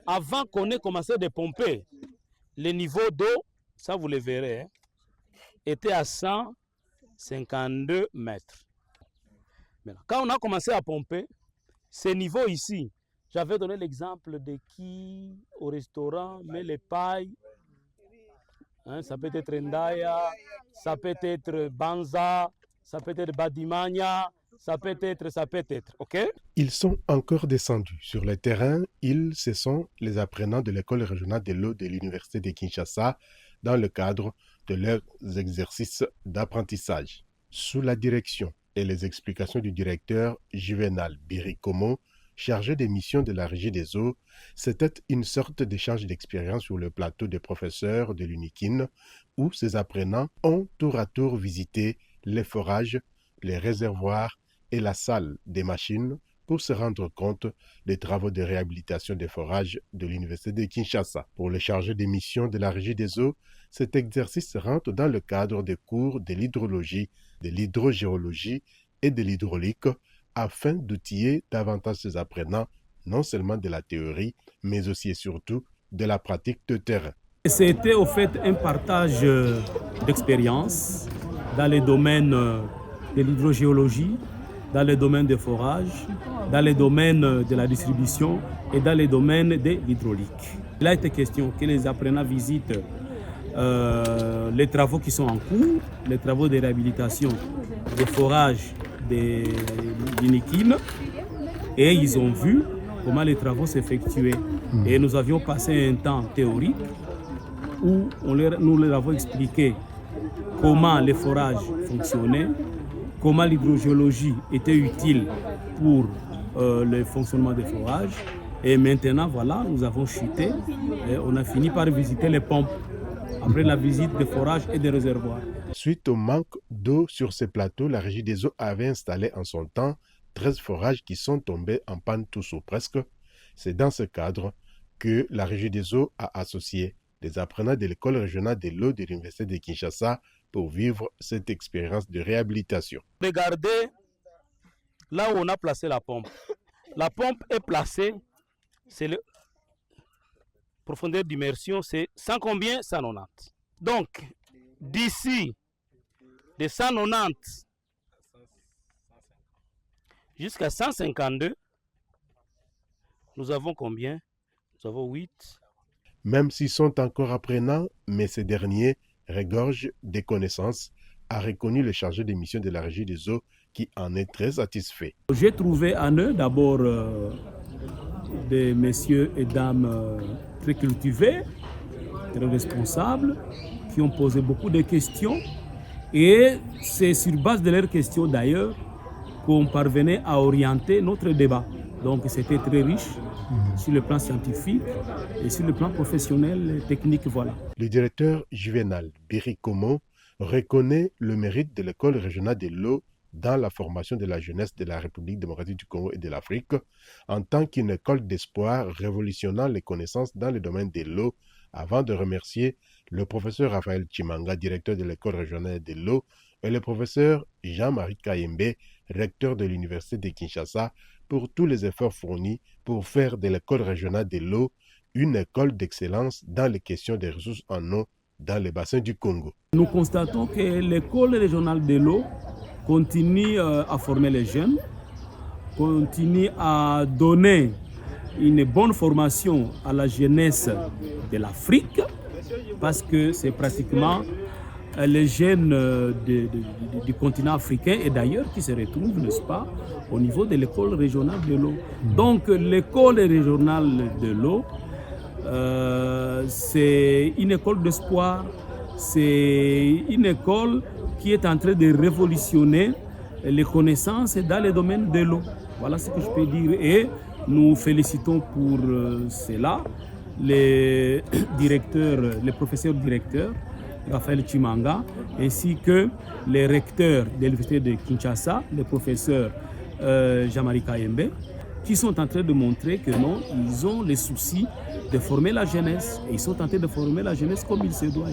Avant qu'on ait commencé de pomper, le niveau d'eau, ça vous le verrez, hein, était à 152 mètres. Maintenant, quand on a commencé à pomper, ce niveau ici, j'avais donné l'exemple de qui au restaurant met les pailles. Hein, ça peut être Ndaya, ça peut être Banza, ça peut être Badimania, ça peut être, ok? Ils sont encore descendus sur le terrain. Ce sont les apprenants de l'école régionale de l'eau de l'université de Kinshasa dans le cadre de leurs exercices d'apprentissage. Sous la direction et les explications du directeur Juvenal Birikomo, chargé des missions de la Régie des eaux, c'était une sorte d'échange d'expérience sur le plateau des professeurs de l'UNIKIN où ces apprenants ont tour à tour visité les forages, les réservoirs et la salle des machines pour se rendre compte des travaux de réhabilitation des forages de l'Université de Kinshasa. Pour les chargés des missions de la Régie des eaux, cet exercice rentre dans le cadre des cours de l'hydrologie, de l'hydrogéologie et de l'hydraulique afin d'outiller davantage ces apprenants, non seulement de la théorie, mais aussi et surtout de la pratique de terrain. C'était au fait un partage d'expérience dans les domaines de l'hydrogéologie, dans les domaines des forages, dans les domaines de la distribution et dans les domaines de l'hydraulique. Il a été question que les apprenants visitent les travaux qui sont en cours, les travaux de réhabilitation des forages de l'UNIKIN, et ils ont vu comment les travaux s'effectuaient. Et nous avions passé un temps théorique où nous leur avons expliqué comment les forages fonctionnaient, comment l'hydrogéologie était utile pour le fonctionnement des forages. Et maintenant, voilà, nous avons chuté et on a fini par visiter les pompes après la visite des forages et des réservoirs. Suite au manque d'eau sur ces plateaux, la Régie des eaux avait installé en son temps 13 forages qui sont tombés en panne tous ou presque. C'est dans ce cadre que la Régie des eaux a associé des apprenants de l'école régionale de l'eau de l'Université de Kinshasa pour vivre cette expérience de réhabilitation. Regardez là où on a placé la pompe. La pompe est placée, c'est le profondeur d'immersion, c'est 100 combien? 190. Donc, d'ici de 190 jusqu'à 152, nous avons combien? Nous avons 8. Même s'ils sont encore apprenants, mais ces derniers regorgent des connaissances, a reconnu le chargé des missions de la Régie des eaux qui en est très satisfait. J'ai trouvé en eux d'abord des messieurs et dames très cultivés, très responsables, qui ont posé beaucoup de questions. Et c'est sur base de leurs questions d'ailleurs qu'on parvenait à orienter notre débat. Donc c'était très riche sur le plan scientifique et sur le plan professionnel et technique. Voilà. Le directeur Juvenal Birikomo reconnaît le mérite de l'école régionale de l'eau dans la formation de la jeunesse de la République démocratique du Congo et de l'Afrique en tant qu'une école d'espoir révolutionnant les connaissances dans le domaine de l'eau, avant de remercier le professeur Raphaël Chimanga, directeur de l'école régionale de l'eau, et le professeur Jean-Marie Kayembe, recteur de l'Université de Kinshasa, pour tous les efforts fournis pour faire de l'école régionale de l'eau une école d'excellence dans les questions des ressources en eau dans les bassins du Congo. Nous constatons que l'école régionale de l'eau continue à former les jeunes, continue à donner une bonne formation à la jeunesse de l'Afrique, parce que c'est pratiquement les jeunes du continent africain et d'ailleurs qui se retrouvent, n'est-ce pas, au niveau de l'école régionale de l'eau. Donc l'école régionale de l'eau, c'est une école d'espoir, c'est une école qui est en train de révolutionner les connaissances dans le domaine de l'eau. Voilà ce que je peux dire. Et nous félicitons pour cela les directeurs, les professeurs directeurs, Raphaël Chimanga, ainsi que les recteurs de l'Université de Kinshasa, les professeurs Jean-Marie Kayembe, qui sont en train de montrer que non, ils ont les soucis de former la jeunesse. Et ils sont en train de former la jeunesse comme il se doit.